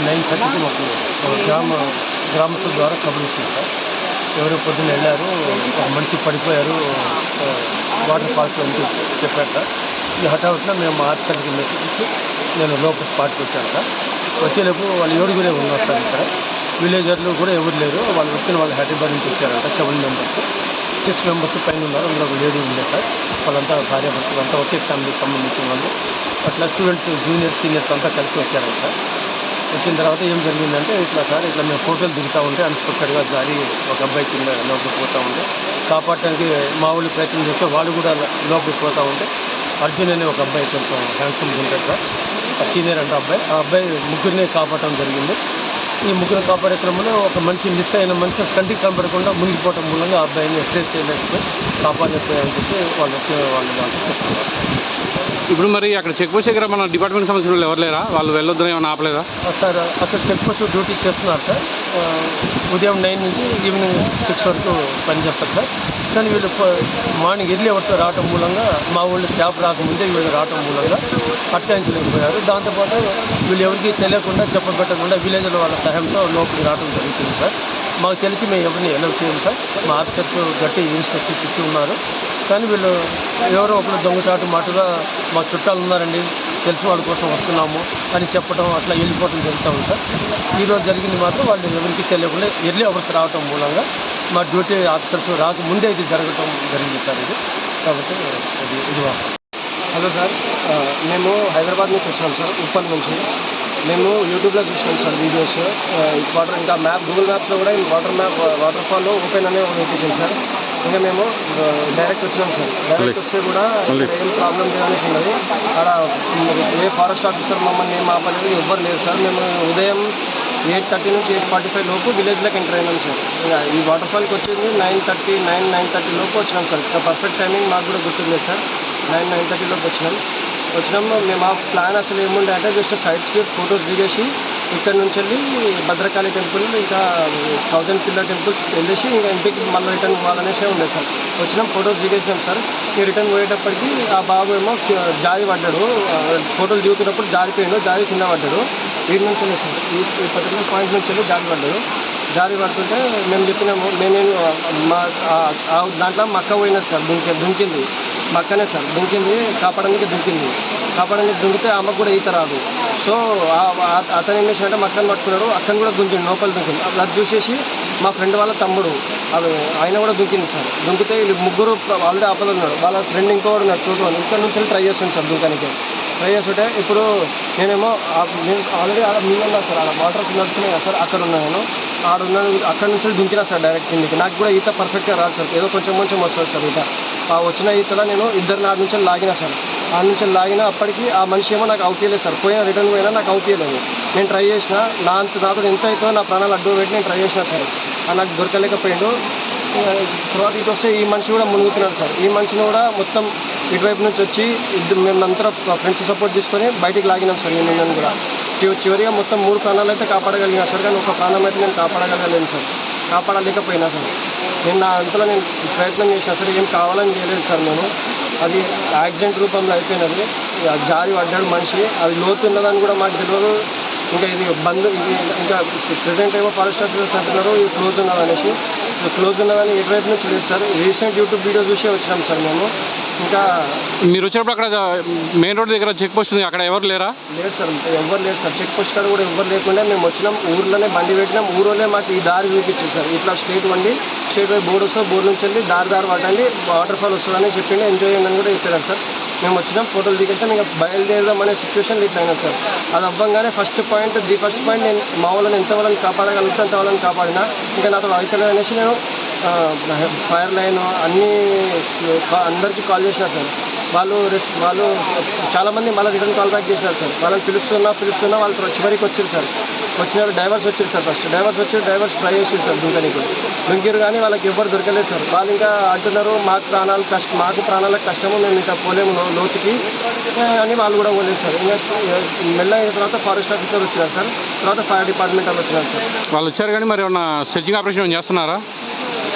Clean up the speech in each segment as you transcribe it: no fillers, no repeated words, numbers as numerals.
9:30కి మాకు గ్రామస్తుల ద్వారా కబురు వచ్చింది సార్. ఎవరో పొద్దున్న వెళ్ళారు, ఒక మనిషి పడిపోయారు వాటర్ ఫాల్స్లో అని చెప్పారు సార్. ఈ హఠాత్తున మేము ఆర్చర్కి మెసేజ్ ఇచ్చి నేను లోకల్ స్పాట్కి వచ్చాను సార్. వచ్చేలోపు వాళ్ళు ఏడుగురే ఉన్నారు సార్. ఇక్కడ విలేజర్లు కూడా ఎవరు లేరు. వాళ్ళు వచ్చిన వాళ్ళు హైదరాబాద్ నుంచి వచ్చారంట. 7 మెంబర్స్, 6 మెంబర్స్ పైన ఉన్నారు. అందులో ఒక లేడీ ఉండే సార్. వాళ్ళంతా భార్య భర్తలు అంతా ఒకే ఫ్యామిలీకి సంబంధించిన వాళ్ళు. అట్లా స్టూడెంట్స్, జూనియర్స్, సీనియర్స్ అంతా కలిసి వచ్చారంట. వచ్చిన తర్వాత ఏం జరిగిందంటే ఇట్లా సార్, ఇట్లా మేము ఫోటోలు దిగుతూ ఉంటే అన్ఎక్స్పెక్టెడ్గా జారి ఒక అబ్బాయి కింద లోపలికి పోతూ ఉంటే కాపాడటానికి మా వాళ్ళు ప్రయత్నం చేస్తే వాళ్ళు కూడా లోపలికి పోతూ ఉంటే అర్జున్ అనే ఒక అబ్బాయి కొంచెం హ్యాండ్సమ్గా ఉంటాడు సార్. ఆ సీనియర్ అంటే ఆ అబ్బాయి ముగ్గురిని కాపాడటం జరిగింది. ఈ ముగ్గురు కాపాడే క్రమంలో ఒక మనిషి మిస్ అయిన మనిషి కంటికి కనపడకుండా మునిగిపోవటం మూలంగా ఆ అబ్బాయిని ట్రేస్ చేయలేకపోయి కాపాడలేకపోయాయని చెప్పి వాళ్ళు వచ్చే వాళ్ళు చెప్తున్నారు. ఇప్పుడు మరి అక్కడ చెక్ పోస్ట్ దగ్గర మన డిపార్ట్మెంట్ సంబంధించిన వాళ్ళు ఎవరు లేరా? వాళ్ళు వెళ్ళొద్దని ఏమైనా ఆపలేదా సార్? అక్కడ చెక్ పోస్ట్ డ్యూటీ చేస్తున్నారు సార్. ఉదయం 9 నుంచి ఈవినింగ్ 6 వరకు పనిచేస్తారు సార్. కానీ వీళ్ళు మార్నింగ్ ఎర్లీ అవర్స్ రావటం మూలంగా మా ఊళ్ళో క్యాబ్ రాకముందే వీళ్ళు రావటం మూలంగా అట్టాయించలేకపోయారు. దాంతోపాటు వీళ్ళు ఎవరికి తెలియకుండా చెప్పబెట్టకుండా విలేజ్లో వాళ్ళ సహాయంతో లోపలికి రావడం జరుగుతుంది సార్. మాకు తెలిసి మేము ఎవరిని ఎలవ్ చేయం సార్. మా ఆఫీసర్స్ గట్టి ఇన్స్ట్రక్షన్స్ ఇచ్చి ఉన్నారు. కానీ వీళ్ళు ఎవరో ఒకరు దొంగచాటు మాటగా మా చుట్టాలు ఉన్నారండి, తెలిసి వాళ్ళ కోసం వస్తున్నాము అని చెప్పడం, అట్లా వెళ్ళిపోవడం జరుగుతూ ఉంది సార్. ఈరోజు జరిగింది మాత్రం వాళ్ళు ఎవరికి తెలియకుండా ఎర్లీ అవర్స్ రావటం మూలంగా మా డ్యూటీ ఆఫీసర్స్ రాకముందే ఇది జరగటం జరిగింది సార్. ఇది కాబట్టి ఇది వాస్తవం. హలో సార్, మేము హైదరాబాద్ నుంచి వచ్చాం సార్, ఉప్పల్ నుంచి. మేము యూట్యూబ్లో చూసాం సార్ వీడియోస్. వాటర్ ఇంకా గూగుల్ మ్యాప్స్లో కూడా వాటర్ ఫాల్లో ఓపెన్ అనే నోటిఫికేషన్ సార్. ఇంకా మేము డైరెక్ట్ వచ్చినాం సార్. డైరెక్ట్ వస్తే కూడా ఏం ప్రాబ్లం లేదనేసి ఉన్నది. అక్కడ ఏ ఫారెస్ట్ ఆఫీసర్ మమ్మల్ని ఏం ఆపలేదు, ఎవ్వరు లేదు సార్. మేము ఉదయం 8:30 నుంచి 8:45 లోపు విలేజ్లోకి ఎంటర్ అయినాం సార్. ఇంకా ఈ వాటర్ ఫాల్కి వచ్చేది 9:30 లోపు వచ్చినాం సార్. పర్ఫెక్ట్ టైమింగ్ మాకు కూడా గుర్తుంది సార్. 9:30 లోపు వచ్చినాము. మేము ఆ ప్లాన్ అసలు ఏముండే అంటే జస్ట్ సైడ్స్కి ఫొటోస్ దిగేసి ఇక్కడ నుంచి వెళ్ళి భద్రకాళి టెంపుల్, ఇంకా 1000 పిల్లర్ టెంపుల్ వెళ్ళేసి ఇంకా ఇంటికి మళ్ళీ రిటర్న్ పోవాలనేసి ఉండే సార్. వచ్చినాం, ఫొటోస్ దిగేసినాం సార్. ఈ రిటర్న్ పోయేటప్పటికి ఆ బాబు ఏమో జారి పడ్డాడు. ఫోటోలు దిగుతున్నప్పుడు జారి కింద పడ్డాడు. వీడి నుంచి వెళ్ళి సార్, ఈ పర్టికులర్ పాయింట్ నుంచి వెళ్ళి జారి పడుతుంటే మేము చెప్పినాము, మా దాంట్లో మక్క పోయినది సార్. దుంకింది మక్కనే సార్, కాపాడడానికి దుంకితే అమ్మకు కూడా ఈత రాదు. సో అతను ఏం చేసినట్టే మక్కను పట్టుకున్నాడు, అక్కను కూడా లోపల దుంకింది. అది చూసేసి మా ఫ్రెండ్ వాళ్ళ తమ్ముడు ఆయన కూడా దుంకింది సార్. దుంకితే వీళ్ళు ముగ్గురు ఆల్రెడీ ఆపద ఉన్నాడు. వాళ్ళ ఫ్రెండ్ ఇంకోడు ఉన్నాడు చూడండి. ఇక్కడ నుంచి ట్రై చేస్తాను సార్ దుంకనికి. ట్రై చేస్తుంటే ఇప్పుడు నేను ఆల్రెడీ ఉన్నా సార్, ఆడ వాటర్ నడుస్తున్నాయి కదా సార్, అక్కడ ఉన్నాను నేను. అక్కడ నుంచి దుంకినా సార్ డైరెక్ట్ కిందికి. నాకు కూడా ఈత పర్ఫెక్ట్గా రాదు సార్, ఏదో కొంచెం వస్తుంది సార్ ఈత. ఆ వచ్చిన ఈతలో నేను ఇద్దరిని ఆడ నుంచి లాగినా సార్. ఆడ నుంచి లాగినా అప్పటికి ఆ మనిషి ఏమో నాకు అవుతలేదు సార్. రిటర్న్ పోయినా నాకు అవుతలేదు. నేను ట్రై చేసిన, నాతో ఎంత అవుతుందో నా ప్రాణాలు అడ్డు పెట్టి నేను ట్రై చేసిన సార్. నాకు దొరకలేకపోయాడు. తర్వాత ఇటు వస్తే ఈ మనిషి కూడా మునుగుతున్నాడు సార్. ఈ మనిషిని కూడా మొత్తం ఇటువైపు నుంచి వచ్చి మేమంతా ఫ్రెండ్స్ సపోర్ట్ తీసుకొని బయటికి లాగినాం సార్. నేను కూడా చివరిగా మొత్తం 3 ప్రాణాలు అయితే కాపాడగలిగినా సార్. కానీ ఒక ప్రాణం అయితే నేను కాపాడగలలేను సార్, కాపాడలేకపోయినా సార్. నేను నా అంతలో నేను ప్రయత్నం చేసిన సార్, ఏం కావాలని చేయలేదు సార్. నేను అది యాక్సిడెంట్ రూపంలో అయిపోయినది. జారి పడ్డాడు మనిషి. అది లోతు ఉన్నదని కూడా మాకు తెలియదు. ఇంకా ఇది ఇంకా ప్రెజెంట్ ఏమో ఫారెస్ట్ ఆఫీసర్స్ అంటున్నారు ఇది క్లోజ్ ఉన్నదనేసి. క్లోజ్ ఉన్నదని ఎటువైపు నుంచి లేదు సార్. రీసెంట్ యూట్యూబ్ వీడియో చూసే వచ్చినాం సార్ మేము. ఇంకా మీరు వచ్చినప్పుడు అక్కడ మెయిన్ రోడ్ దగ్గర చెక్ పోస్ట్ ఉంది, అక్కడ ఎవరు లేరా? లేదు సార్, ఎవరు లేదు సార్. చెక్ పోస్ట్ కాడ కూడా ఎవరు లేకుండా మేము వచ్చినాం. ఊర్లోనే బండి పెట్టినాం. ఊరోళ్ళే మాకు ఈ దారి చూపించింది సార్. ఇట్లా స్ట్రేట్ వై బోర్డు వస్తుంది, బోర్డు నుంచి వెళ్ళి దారి పట్టండి, వాటర్ ఫాల్ వస్తుందని చెప్పిండి, ఎంజాయ్ చేయండి అని కూడా చెప్పారు సార్. మేము వచ్చినాం, ఫోటోలు దిగేసాం. ఇంకా బయలుదేరదాం అనే సిచ్యువేషన్ ఇట్లా అయినా సార్. అది అవ్వగానే ఫస్ట్ పాయింట్ నేను మా వాళ్ళని ఎంత వాళ్ళని కాపాడగలిగితే అంత వాళ్ళని కాపాడినా. ఇంకా నాతో అవుతుంది అనేసి నేను ఫైర్ లైన్ అందరికీ కాల్ చేసిన సార్. వాళ్ళు చాలామంది మళ్ళీ రిటర్న్ కాల్ బ్యాక్ చేసినారు సార్. వాళ్ళని పిలుస్తున్నా వాళ్ళు చివరికి వచ్చారు సార్. వచ్చినారు డ్రైవర్స్ వచ్చారు సార్. ఫస్ట్ డ్రైవర్స్ ట్రై చేసారు సార్ దుంకిరు, కానీ వాళ్ళకి ఎవ్వరు దొరకలేదు సార్. వాళ్ళు ఇంకా అంటున్నారు మాకు ప్రాణాలకు కష్టము, మేము ఇంకా పోలేము లోతుకి అని వాళ్ళు కూడా పోలేదు సార్. ఇంకా మెల్ల అయిన తర్వాత ఫారెస్ట్ ఆఫీసర్ వచ్చినారు సార్. తర్వాత ఫైర్ డిపార్ట్మెంట్ వాళ్ళు వచ్చినారు సార్. వాళ్ళు వచ్చారు కానీ మరి ఏమన్నా సెర్చింగ్ ఆపరేషన్ చేస్తున్నారా?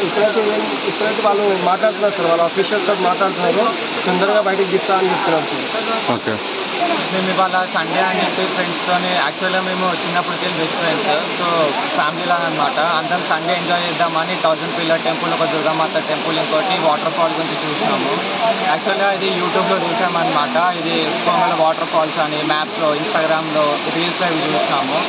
ఇప్పుడైతే వాళ్ళు మాట్లాడుతున్నారు సార్. వాళ్ళ అఫీషియల్స్ మాట్లాడుతున్నారు, తొందరగా బయటకు తీస్తా అని చెప్తున్నారు సార్. ఓకే. మేము ఇవాళ సండే అని చెప్పి ఫ్రెండ్స్తోని యాక్చువల్గా మేము చిన్నప్పటికి వెళ్ళి బెస్ట్ ఫ్రెండ్స్. సో ఫ్యామిలీ లాగా అనమాట. అందరం సండే ఎంజాయ్ చేద్దామని 1000 పిల్లర్ టెంపుల్, ఒక దుర్గామాత టెంపుల్, ఇంకోటి వాటర్ ఫాల్ గురించి చూసినాము. యాక్చువల్గా ఇది యూట్యూబ్లో చూసామన్నమాట. ఇది కొంగల వాటర్ ఫాల్స్ అని మ్యాప్స్లో, ఇన్స్టాగ్రామ్లో, రీల్స్లో ఇవి చూసినాము.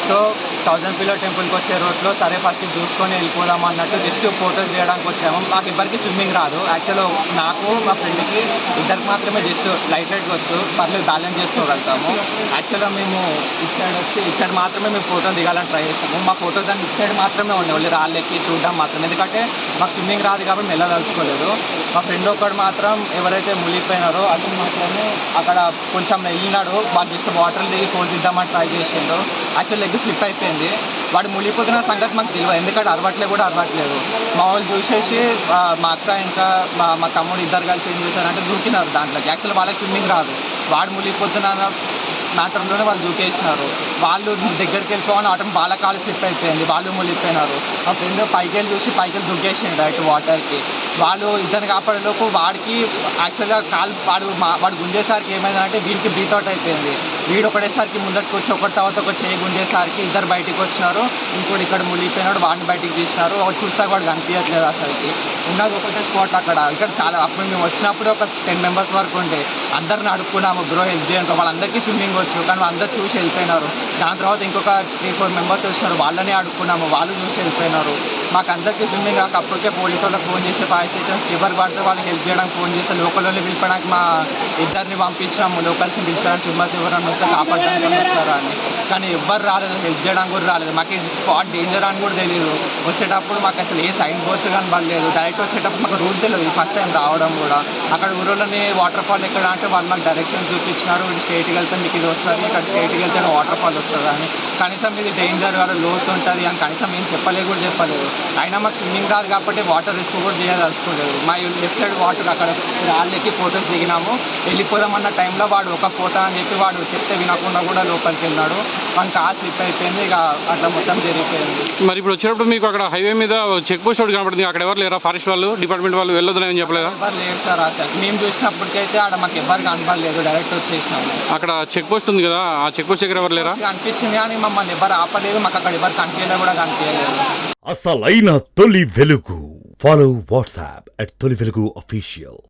సో 1000 పిల్లర్ టెంపుల్కి వచ్చే రోడ్లో సరే ఫస్ట్ చూసుకొని వెళ్ళిపోదాం అన్నట్టు జస్ట్ ఫోటోస్ చేయడానికి వచ్చాము. మాకు ఇద్దరికి స్విమ్మింగ్ రాదు. యాక్చువల్గా నాకు మా ఫ్రెండ్కి ఇద్దరికి మాత్రమే జస్ట్ లైట్ వచ్చు, పర్లేదు బ్యాలెన్స్ చేసుకోగలుగుతాము. యాక్చువల్గా మేము ఇటు సైడ్ మాత్రమే మేము ఫోటోలు దిగాలని ట్రై చేస్తాము. మా ఫోటోస్ అన్ని ఇటు సైడ్ మాత్రమే ఉన్నాయి, వాళ్ళు రాళ్ళెక్కి చూడడం మాత్రం. ఎందుకంటే మాకు స్విమ్మింగ్ రాదు కాబట్టి వెళ్ళదలుచుకోలేదు. మా ఫ్రెండ్ ఒకడు మాత్రం ఎవరైతే మునిగిపోయినారో అతను మాత్రమే అక్కడ కొంచెం వెళ్ళినాడు. వాళ్ళు జస్ట్ వాటర్ దిగి ఫోర్స్ ఇద్దామని ట్రై చేసిండు. యాక్చువల్ లెగ్ స్లిప్ అయిపోయింది. వాడు మునిగిపోతున్న సంగతి మాకు తెలియదు, ఎందుకంటే అరవట్లేదు. మా వాళ్ళు చూసేసి మా అక్క ఇంకా మా తమ్ముడు ఇద్దరు కలిసి ఏం చేశారంటే దూకినారు దాంట్లోకి. యాక్చువల్ వాళ్ళకి స్విమ్మింగ్ రాదు. వాడు మునిగిపోతున్న మ్యాటర్లోనే వాళ్ళు దూకేసినారు. వాళ్ళు దగ్గరికి వెళ్ళిపోవని ఆటం వాళ్ళ కాలు స్లిప్ అయిపోయింది, వాళ్ళు మునిగిపోయినారు. మా ఫ్రెండ్ పైకి వెళ్ళి దూకేసిండు డైరెక్ట్ వాటర్కి. వాళ్ళు ఇద్దరిని కాపాడేలోపు వాడికి యాక్చువల్గా వాడు గుంజేసరికి ఏమైందంటే వీడికి బీట్అవుట్ అయిపోయింది. వీడు ఒకటేసరికి ముందరికి వచ్చి ఒకటి తర్వాత ఒక చేయి గుంజేసరికి ఇద్దరు బయటికి వచ్చినారు. ఇంకోటి ఇక్కడ మునిగిపోయినాడు, వాడిని బయటికి తీసినారు. ఒకటి చూసాక వాడు కనిపించట్లేదు అసలుకి. ఉన్నది ఒకటే స్పాట్ అక్కడ. ఇక్కడ చాలా అప్పుడు మేము వచ్చినప్పుడు ఒక 10 మెంబర్స్ వరకు ఉండే. అందరిని అడుక్కున్నాము, బ్రో హెల్ప్ చేయండి. వాళ్ళందరికీ స్విమ్మింగ్ వచ్చు కానీ అందరూ చూసి వెళ్ళిపోయినారు. దాని తర్వాత ఇంకొక 3-4 మెంబర్స్ వచ్చినారు, వాళ్ళని అడుక్కున్నాము, వాళ్ళు చూసి వెళ్ళిపోయినారు. మాకు అందరికీ స్విమ్మింగ్ కాక అప్పటికే పోలీసు వాళ్ళకి ఫోన్ చేసి ఫైర్ స్టేషన్స్కి ఎవరు పడితే వాళ్ళకి హెల్ప్ చేయడానికి ఫోన్ చేస్తే లోకల్ వాళ్ళని పిలిపడానికి మా ఇద్దరిని పంపించినాము. లోకల్స్ని పిలిచడానికి స్విమ్మర్స్ ఎవరైనా వస్తే కాపాడడానికి వస్తారా అని. కానీ ఎవ్వరు రాలేదు, హెల్ప్ చేయడానికి కూడా రాలేదు. మాకు స్పాట్ డేంజర్ అని కూడా తెలియదు. వచ్చేటప్పుడు మాకు అసలు ఏ సైన్ బోర్డ్స్ కానీ పడలేదు. డైరెక్ట్ వచ్చేటప్పుడు మాకు రూట్ తెలియదు, ఫస్ట్ టైం రావడం కూడా. అక్కడ ఊరోళ్ళని వాటర్ ఫాల్ ఎక్కడ అంటే వాళ్ళు మాకు డైరెక్షన్స్ చూపించినారు. స్ట్రైట్కి వెళ్తే మీకు ఇది వస్తుంది, ఇక్కడ స్ట్రైట్కి వెళ్తే వాటర్ ఫాల్ వస్తుంది అని. కనీసం ఇది డేంజర్ కాదు, లోతు ఉంటుంది అని కనీసం ఏం చెప్పలేదు. అయినా మాకు స్విమ్మింగ్ రాదు కాబట్టి వాటర్ రిస్క్ కూడా చేయదలుచుకోలేదు. మా లెఫ్ట్ సైడ్ వాటర్ అక్కడ రాళ్ళకి ఫోటోస్ దిగినాము. వెళ్ళిపోదామన్న టైంలో వాడు ఒక ఫోటో అని చెప్పి వాడు చెప్తే వినకుండా కూడా లోపలికి వెళ్ళినాడు. మన కార్ స్లిప్ అయిపోయింది. ఇక అట్లా మొత్తం జరిగిపోయింది. మరి ఇప్పుడు వచ్చేటప్పుడు మీకు అక్కడ హైవే మీద చెక్ పోస్ట్ ఒకటి కనబడుతుంది, అక్కడ ఎవరు లేరా? ఫారెస్ట్ వాళ్ళు, డిపార్ట్మెంట్ వాళ్ళు వెళ్ళొద్దని చెప్పలేదా? ఎవరు లేరు సార్. అసలు మేము చూసినప్పటికైతే ఆడ మాకు ఎవరు కనపడలేదు. డైరెక్ట్ వచ్చేసినాము. అక్కడ చెక్ పోస్ట్ ఉంది కదా, ఆ చెక్ పోస్ట్ దగ్గర ఎవరు లేరా? అనిపించింది కానీ మమ్మల్ని ఎవరు ఆపలేదు. మాకు అక్కడ ఎవరు కనిపించలేదు కూడా కనిపించలేదు. అసలైన తొలి వెలుగు. ఫాలో వాట్సాప్ @తొలి వెలుగు official.